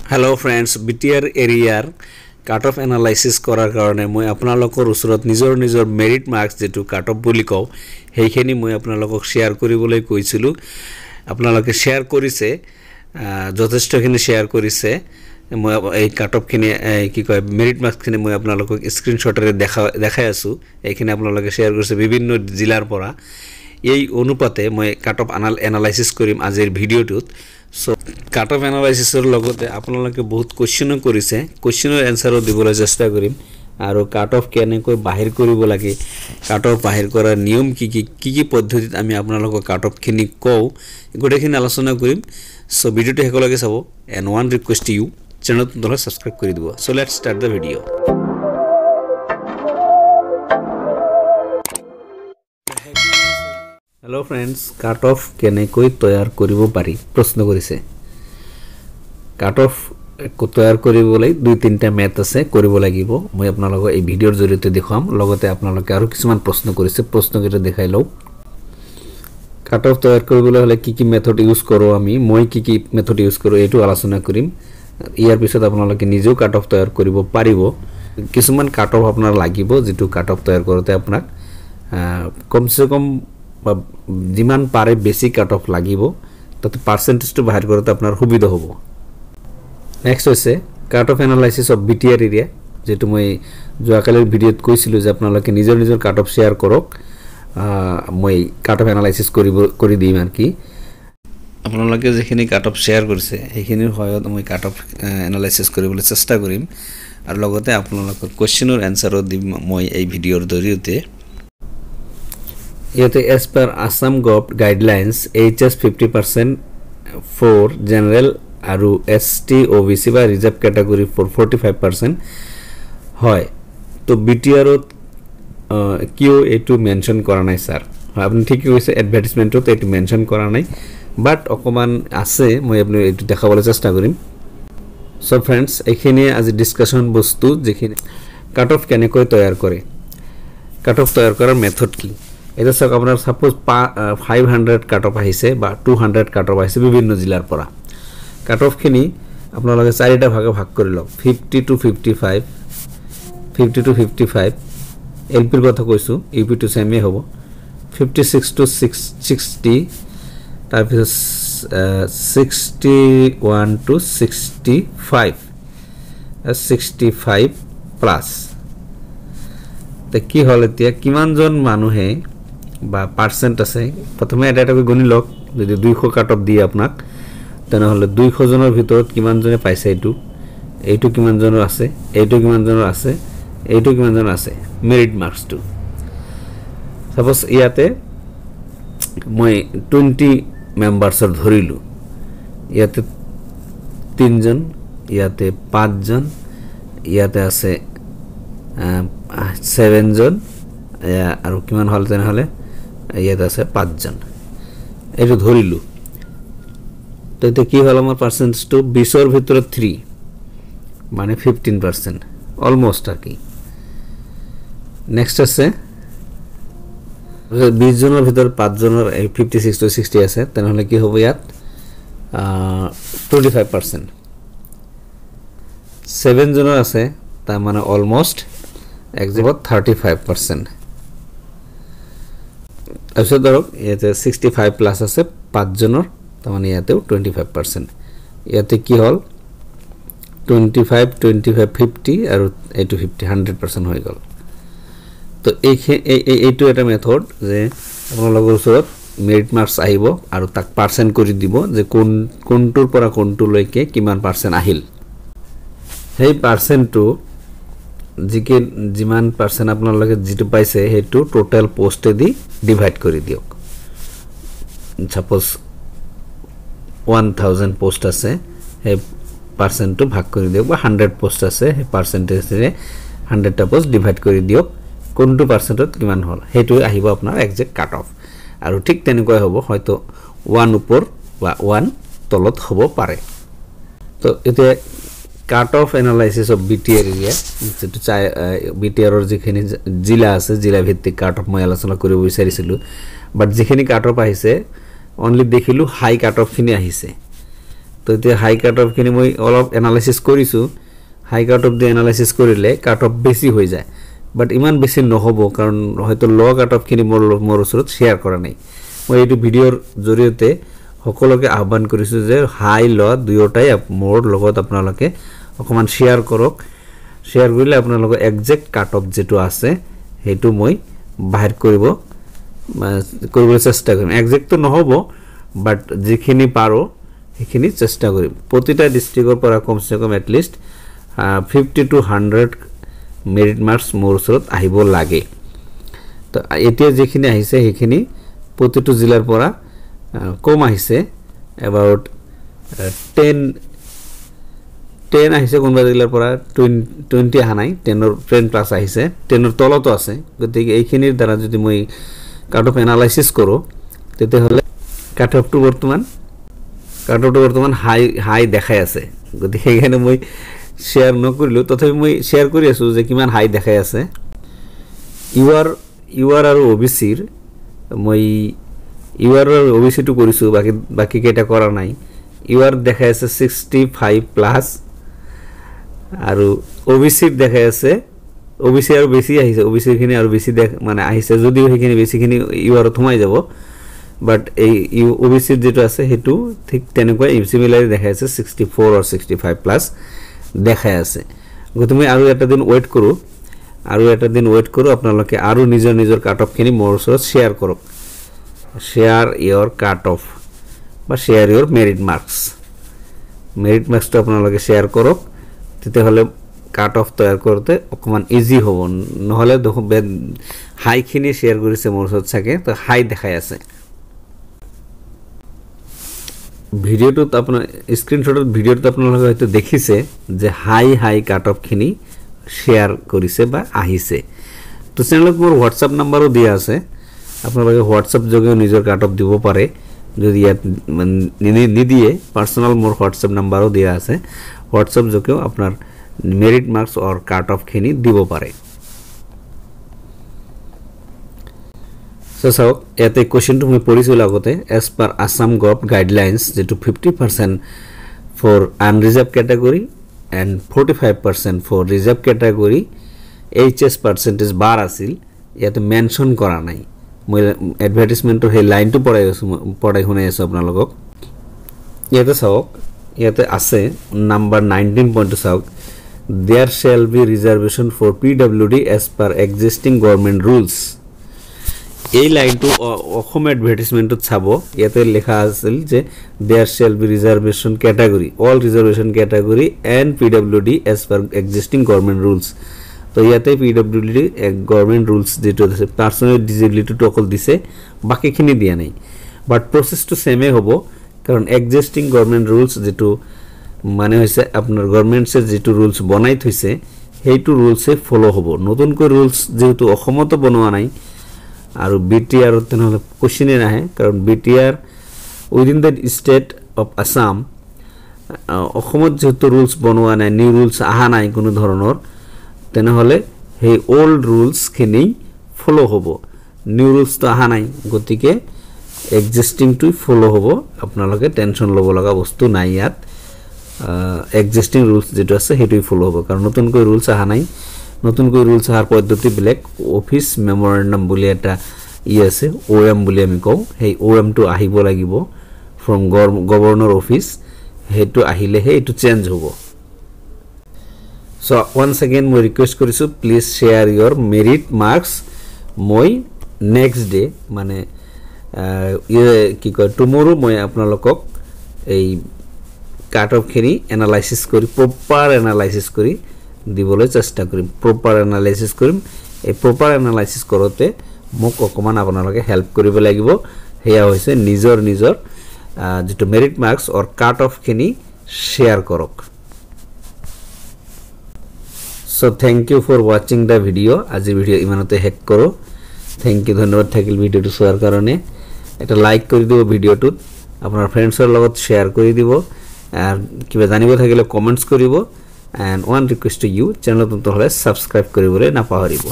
Hello friends, BTR area cut off analysis কৰাৰ কাৰণে মই আপোনালোকৰ ওচৰত নিজৰ মেৰিট মাৰ্কস যেটো কাট অফ বুলি কও হেইখিনি মই আপোনালোকক শেয়াৰ কৰিবলৈ কৈছিলো আপোনালোকে শেয়াৰ কৰিছে যথেষ্টখিনি শেয়াৰ কৰিছে মই এই কাট অফ খিনি কি কয় মেৰিট মাৰ্কস খিনি মই আপোনালোকক স্ক্ৰিনশ্বটেৰে দেখাই আছো এইখিনি আপোনালোকে শেয়াৰ কৰিছে বিভিন্ন জিলাৰ পৰা এই অনুপাতে মই কাট অফ এনালাইসিস কৰিম আজিৰ ভিডিওটোত সো কাট অফ এনালাইসিসৰ লগতে আপোনালোকে বহুত কোৱেশ্চন কৰিছে কোৱেশ্চনৰ এনসাৰও দিবলৈ চেষ্টা কৰিম আৰু কাট অফ কেনেকৈ বাহিৰ কৰিব লাগে কাট অফ বাহিৰ কৰাৰ নিয়ম কি পদ্ধতিত আমি আপোনালোকক কাট অফ খিনি কও গটেখিনি আলোচনা কৰিম সো ভিডিওটো হেকলৈকে চাব and one request to you চেনেলটো সাবস্ক্ৰাইব কৰি দিব so let's start the video Hello friends, cut off কেনেকৈ তৈয়াৰ কৰিব পাৰি প্ৰশ্ন কৰিছে cut off তৈয়াৰ কৰিবলৈ দুই তিনটা মেথড আছে কৰিব লাগিব মই আপোনালোকক এই ভিডিওৰ জৰিয়তে দেখাম লগতে আপোনালোকে আৰু কিছুমান প্ৰশ্ন কৰিছে প্ৰশ্নকেইটা দেখাই লও cut off তৈয়াৰ কৰিবলৈ হলে কি মেথড ইউজ কৰো আমি মই কি মেথড ইউজ কৰো এটো আলোচনা কৰিম ইয়াৰ পিছত আপোনালোকে নিজেও cut off তৈয়াৰ কৰিব পাৰিব কিছুমান cut off আপোনাৰ লাগিব যেটো cut off তৈয়াৰ কৰোতে আপোনাক কমসে কম জিমান পাৰে বেসিক কাট অফ লাগিব তাতে পাৰ্সেন্টেজ তো বাহিৰ করতে আপনার সুবিধা হ'ব নেক্সট হৈছে cut off analysis of BTR area যেটো মই যোৱাকালিৰ ভিডিওত কৈছিলো যে আপোনালোকে নিজৰ কাট অফ শেয়াৰ কৰক মই কাট অফ এনালাইসিস কৰি দিম আৰ কি আপোনালোকে যেখিনি কাট অফ শেয়াৰ কৰিছে এইখিনিৰ সহায়ত মই কাট অফ এনালাইসিস কৰিবলৈ চেষ্টা কৰিম আৰু লগতে আপোনালোকৰ কোৱেশ্চনৰ এনসাৰও দিম মই এই ভিডিওৰ জৰিয়তে Yete as per Assam Gov guidelines HS 50% for general aru ST OBC by reserve category for 45% hoy to BTR kio etu mention kora nai sir apni thik hoise advertisement to etu mention kora nai but okoman ase moi apni etu dekhabole chesta korim so friends ekhini আজি discussion bostu jekhini cut off kenekoi toyar kore cut off toyar korar method ki এটা সক আপনার suppose 500 cut off আহিছে বা 200 cut off আহিছে বিভিন্ন জিলাৰ পৰা কাট অফ খিনি আপোনালোকে চাৰিটা ভাগে ভাগ কৰি লওক 50 to 55 50 to 55 এলপিৰ কথা কৈছো ইউপি টু সেমে হ'ব 56 to 60 তাৰপিছত 61 to 65 65 প্লাস তে কি হল এতিয়া কিমান জন মানুহে বা পার্সেন্ট আছে প্রথমে এটাকে গনি লক যদি 200 কাট অফ দিয়ে আপনাক তেনে হলে 200 জনৰ ভিতৰত কিমান জনে পাইছে এইটো কিমান জনৰ আছে এইটো কিমান জনৰ আছে এইটো কিমান জনৰ আছে মেৰিট মাৰ্কস টু সাপোজ ইয়াতে মই 20 মেম্বাৰছৰ ধৰিলো ইয়াতে 3 জন ইয়াতে 5 জন ইয়াতে আছে 7 জন আৰু কিমান হল তেনে হলে ইয়াত আছে 5 জন এটো ধৰিলু তো এতে কি হল আমাৰ পাৰ্সেন্টেজ টু 20 ৰ ভিতৰত 3 মানে 15% অলমোস্ট আকি নেক্সট আছে 20 জনৰ ভিতৰত 5 জনৰ 56 to 60 আছে তেনে হলে কি হ'ব ইয়াত 25% 7 জনৰ আছে তা মানে অলমোস্ট exact 35% also ধৰক ইয়াতে 65 প্লাস আছে 5 জনৰ তাৰ মানে ইয়াতেও 25% ইয়াতে কি হল 25 50 আৰু এইটো 100% হৈ গল তো এইটো এটা মেথড যে আপোনালোকৰ ওচৰত মেৰিট মাৰ্কস আহিব আৰু তাক পাৰ্সেন্ট কৰি দিব যে কোনটোৰ পৰা কোনটো লৈকে কিমান পাৰ্সেন্ট আহিল সেই পাৰ্সেন্টটো জিকে জিমান পাৰ্সেন্ট আপোনালোকে যেটো পাইছে হেতু টোটাল পোস্টে দি ডিভাইড কৰি দিওক সাপোজ 1000 পোস্ট আছে হে পাৰ্সেন্টটো ভাগ কৰি দিওক বা 100 পোস্ট আছে হে পাৰ্সেন্টেজে 100 টা পোস্ট ডিভাইড কৰি দিওক কোনটো পাৰ্সেন্টত কিমান হল হেতু আহিব আপোনাৰ এক্সাক্ট কাট অফ আৰু ঠিক তেনেকৈ হ'ব হয়তো 1 উপৰ বা 1 তলত হ'ব পাৰে তো এতিয়া cut off analysis of BTR area যেটো BTR এর যেখানে জিলা আছে জিলা ভিত্তিক কাট অফ মই আলোচনা কৰিব বিচাৰিছিলো বাট যেখানে কাট অফ আহিছে অনলি দেখিলু হাই কাট অফ খিনি আহিছে তো এতিয়া হাই কাট অফ খিনি মই অলপ এনালাইসিস কৰিছো হাই কাট অফ দি এনালাইসিস কৰিলে কাট অফ বেছি হৈ যায় বাট ইমান বেছি নহব কাৰণ হয়তো ল কাট অফ খিনি মোৰ ওচৰত শেয়াৰ কৰা নাই মই এইটো ভিডিওৰ জৰিয়তে সকলোকে আহ্বান কৰিছো যে হাই ল দুয়োটাই মোৰ লগত আপোনালোকে অকমান শেয়াৰ কৰক শেয়াৰ কৰিলে আপোনালোকৰ এক্সাক্ট কাট অফ যেটো আছে হেতু মই বাহিৰ কৰিবলৈ চেষ্টা কৰিম এক্সাক্ট তো নহব বাট যিখিনি পাৰো সেইখিনি চেষ্টা কৰিম প্ৰতিটা ডিস্ট্ৰিক্টৰ পৰা কমসে কম at least 50 to 100 merit marks মোৰ ওচৰত আহিব লাগে তো এতিয়া যিখিনি আহিছে সেইখিনি প্ৰতিটো জিলাৰ পৰা কম আহিছে about 10 আহিছে কোনবা জিলাৰ পৰা 20 আহা নাই 10 প্লাস আহিছে 10 তলতো আছে গতিকে এইখিনিৰ দ্বাৰা যদি মই কাট অফ এনালাইসিস কৰো তেতে হলে কাট অফটো বৰ্তমান হাই দেখাই আছে গতিকে এখানে মই শেয়াৰ নকৰিলো তথাপি মই শেয়াৰ কৰি আছো যে কিমান হাই দেখাই আছে ইউআৰ আৰু ওবিসিৰ মই ইউআৰ আৰু ওবিসি টু কৰিছো বাকি কেটা কৰা নাই ইউআৰ দেখাই আছে 65 প্লাস আৰু ওবিসিৰ দেখাই আছে ওবিসি আৰু বেছি আহিছে ওবিসি খিনি আৰু বেছি মানে আহিছে যদিও সেইখিনি বেছিখিনি ইউআৰ থমাই যাব বাট এই ওবিসি যেটো আছে হেতু ঠিক তেনেকৈ সিমিলাৰলি দেখাই আছে 64 or 65 প্লাস দেখাই আছে গতিকে আৰু এটা দিন ওয়েট কৰো আপোনালোকে আৰু নিজৰ কাট অফ খিনি মোৰ ওচৰত শেয়াৰ কৰক শেয়াৰ ইওৰ কাট অফ বা শেয়াৰ ইওৰ মেৰিট মাৰ্কস তো আপোনালোকে শেয়াৰ কৰক তেতে হলে কাট অফ তৈয়াৰ কৰতে অকমান ইজি হ'ব নহলে দেখো হাই খিনি শেয়াৰ কৰিছে মোৰ ওচৰত থাকে তো হাই দেখাই আছে ভিডিওটোত আপোনাৰ স্ক্ৰিনশটত ভিডিওত আপোনালোকে হয়তো দেখিছে যে হাই কাট অফ খিনি শেয়াৰ কৰিছে বা আহিছে তো চেনেলত মোৰ WhatsApp নম্বৰো দিয়া আছে আপোনালোকে WhatsApp যোগে নিজৰ কাট অফ দিব পাৰে যদি ইয়াত নিদিয়ে পাৰ্সোনাল মোৰ WhatsApp নম্বৰো দিয়া আছে WhatsApp যোগেও আপোনাৰ মেৰিট মাৰ্কস অৰ কাট অফ খিনি দিব পাৰে So এতে কোশ্চেনটো মই পঢ়িছো লাগতে as per Assam Gov guidelines যেটো 50% for unreserved category and 45% for reserved category HS percentage bar আছিল ইয়াতে মেনশন কৰা নাই মই এডভাৰটাইজমেন্টৰ হে লাইনটো পঢ়াই শুনাই আছো আপোনালোকক ইয়াতে চাওক ইয়াতে আছে নাম্বার 19 পইণ্ট চাওক there shall be reservation for PWD as per existing government rules এই লাইনটো অসম এডভাৰটাইজমেন্টত চাব ইয়াতে লেখা আছিল যে there shall be reservation category all reservation category and PWD as per existing government rules তো ইয়াতে PWD government rules যেটো আছে পার্সোনাল ডিসেবিলিটি তো অকল দিছে বাকিখিনি দিয়া নাই বাট প্রসেস তো সেমে হ'ব কারণ এক্সিস্টিং গভর্নমেন্ট রুলস যেটো মানে হইছে আপনার গভর্নমেন্টসে যেটো রুলস বনাই থইছে হেইটো রুলসে ফলো হ'ব নতুন কো রুলস যেটো অসমত বনোৱা নাই আৰু BTR তেনেহলে কোশ্চেনে নাহে কাৰণ BTR within the state of Assam অসমত যেটো ৰুলস বনোৱা নাই নিউ ৰুলস আহা নাই কোনো ধৰণৰ তেনেহলে হে ওল্ড রুলস খিনি ফলো হ'ব নিউ রুলস তো আহা নাই গতিকে এক্সিস্টিং টু ফলো হ'ব আপোনালোকে টেনশন লব লগা বস্তু নাই ইয়াত এক্সিস্টিং রুলস যেটো আছে হেতুই ফলো হ'ব কাৰণ নতুন কৈ ৰুলস আহা নাই নতুন কৈ ৰুলস আহাৰ পদ্ধতি ব্লেক অফিস মেমোৰেন্ডাম বুলি এটা আছে OM বুলি আমি কও হেই OM টো আহিব লাগিব ফ্ৰম গভৰ্ণৰ অফিস হেতু আহিলে হেতু চেঞ্জ হ'ব So once again মই রিকোয়েস্ট কৰিছো please share your merit marks মই নেক্সট ডে মানে কি কয় টুমৰো মই আপোনালোকক এই কাট অফ খিনি এনালাইসিস কৰি প্ৰপাৰ এনালাইসিস কৰি দিবলৈ চেষ্টা কৰিম প্ৰপাৰ এনালাইসিস কৰিম এই প্ৰপাৰ এনালাইসিস কৰোতে মোক অকমান আপোনালোকে হেল্প কৰিব লাগিব হেয়া হৈছে নিজৰ যেটো মেৰিট মাৰ্কস অৰ কাট অফ খিনি শেয়াৰ কৰক So thank you for watching the video আজি ভিডিও ইমানতে হেক করো থ্যাংক ইউ ধন্যবাদ থাকিল ভিডিওটো শেয়ার করনে এটা লাইক কৰি দিব ভিডিওটো আপোনাৰ ফ্ৰেন্ডছৰ লগত শেয়াৰ কৰি দিব আৰু কিবা জানিব থাকিলে কমেন্টস কৰিব and one request to you channel to হলে সাবস্ক্ৰাইব কৰিবলৈ নাপাহৰিব